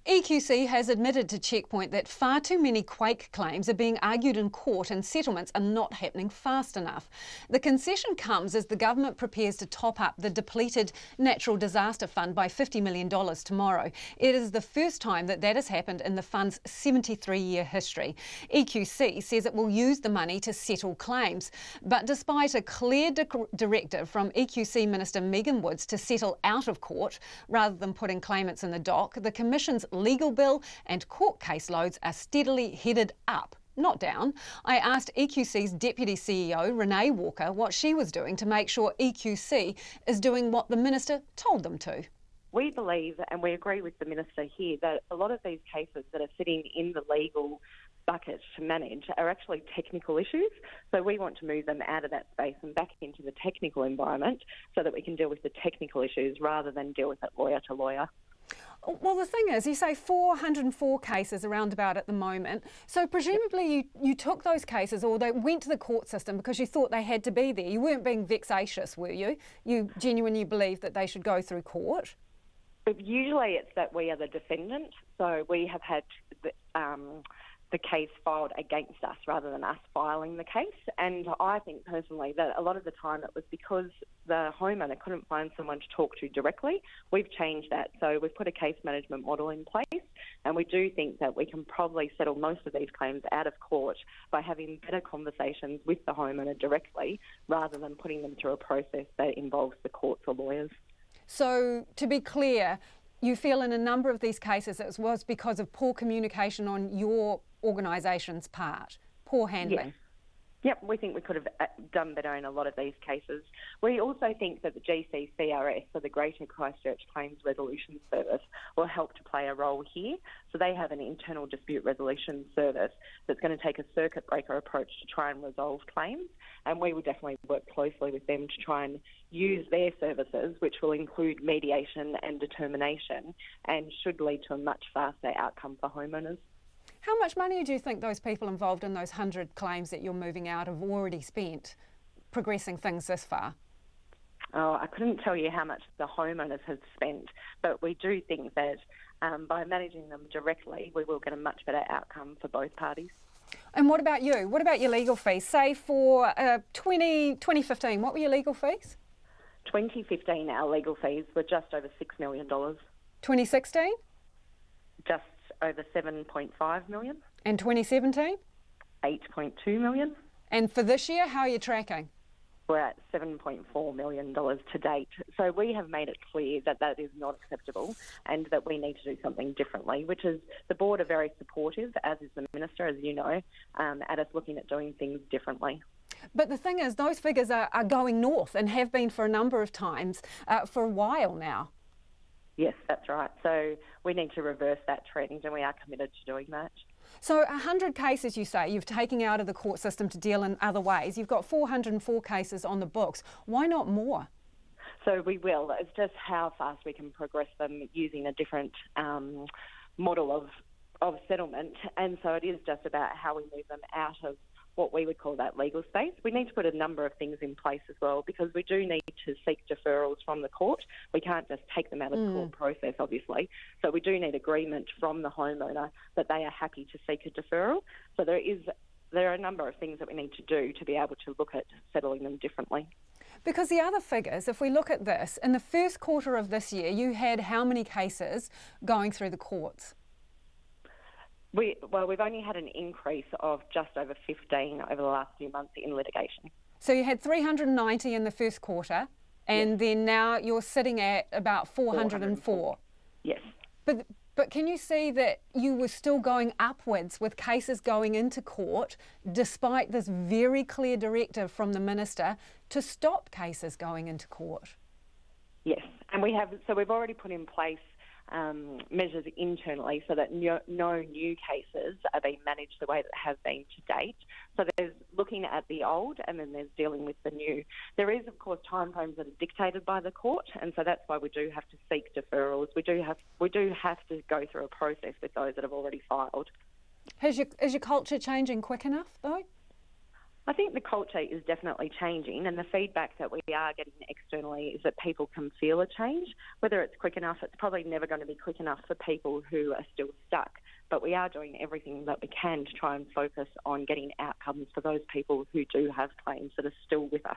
EQC has admitted to Checkpoint that far too many quake claims are being argued in court and settlements are not happening fast enough. The concession comes as the government prepares to top up the depleted Natural Disaster Fund by $50 million tomorrow. It is the first time that has happened in the fund's 73-year history. EQC says it will use the money to settle claims. But despite a clear directive from EQC Minister Megan Woods to settle out of court rather than putting claimants in the dock, the Commission's legal bill and court caseloads are steadily headed up, not down. I asked EQC's Deputy CEO, Renee Walker, what she was doing to make sure EQC is doing what the Minister told them to. We believe, and we agree with the Minister here, that a lot of these cases that are sitting in the legal bucket to manage are actually technical issues. So we want to move them out of that space and back into the technical environment so that we can deal with the technical issues rather than deal with it lawyer to lawyer. Well, the thing is, you say 404 cases around about at the moment. So presumably you took those cases, or they went to the court system because you thought they had to be there. You weren't being vexatious, were you? You genuinely believed that they should go through court? Usually it's that we are the defendant, so we have had the case filed against us rather than us filing the case. And I think personally that a lot of the time it was because the homeowner couldn't find someone to talk to directly. We've changed that. So we've put a case management model in place, and we do think that we can probably settle most of these claims out of court by having better conversations with the homeowner directly rather than putting them through a process that involves the courts or lawyers. So to be clear, you feel in a number of these cases it was because of poor communication on your organisation's part, poor handling? Yes. Yep, we think we could have done better in a lot of these cases. We also think that the GCCRS, so the Greater Christchurch Claims Resolution Service, will help to play a role here. So they have an internal dispute resolution service that's going to take a circuit breaker approach to try and resolve claims, and we will definitely work closely with them to try and use their services, which will include mediation and determination, and should lead to a much faster outcome for homeowners. How much money do you think those people involved in those 100 claims that you're moving out have already spent progressing things this far? Oh, I couldn't tell you how much the homeowners have spent, but we do think that by managing them directly, we will get a much better outcome for both parties. And what about you? What about your legal fees? Say for 2015, what were your legal fees? 2015, our legal fees were just over $6 million. 2016? Just over 7.5 million. And 2017? 8.2 million. And for this year, how are you tracking? We're at $7.4 million to date. So we have made it clear that that is not acceptable and that we need to do something differently, which is the board are very supportive, as is the Minister, as you know, at us looking at doing things differently. But the thing is, those figures are going north and have been for a number of times for a while now. Yes, that's right. So we need to reverse that trend, and we are committed to doing that. So 100 cases, you say, you've taken out of the court system to deal in other ways. You've got 404 cases on the books. Why not more? So we will. It's just how fast we can progress them using a different model of settlement. And so it is just about how we move them out of what we would call that legal space. We need to put a number of things in place as well, because we do need to seek deferrals from the court. We can't just take them out of the court process, obviously. So we do need agreement from the homeowner that they are happy to seek a deferral. So there are a number of things that we need to do to be able to look at settling them differently. Because the other figures, if we look at this, in the first quarter of this year, you had how many cases going through the courts? We've only had an increase of just over 15 over the last few months in litigation. So you had 390 in the first quarter, and yes. Then now you're sitting at about 404. Yes. But can you see that you were still going upwards with cases going into court, despite this very clear directive from the Minister to stop cases going into court? Yes, and we've already put in place measures internally so that no new cases are being managed the way that have been to date. So there's looking at the old, and then there's dealing with the new. There is, of course, time frames that are dictated by the court, and so that's why we do have to seek deferrals. We do have to go through a process with those that have already filed. Is your culture changing quick enough, though? I think the culture is definitely changing, and the feedback that we are getting externally is that people can feel a change. Whether it's quick enough, it's probably never going to be quick enough for people who are still stuck. But we are doing everything that we can to try and focus on getting outcomes for those people who do have claims that are still with us.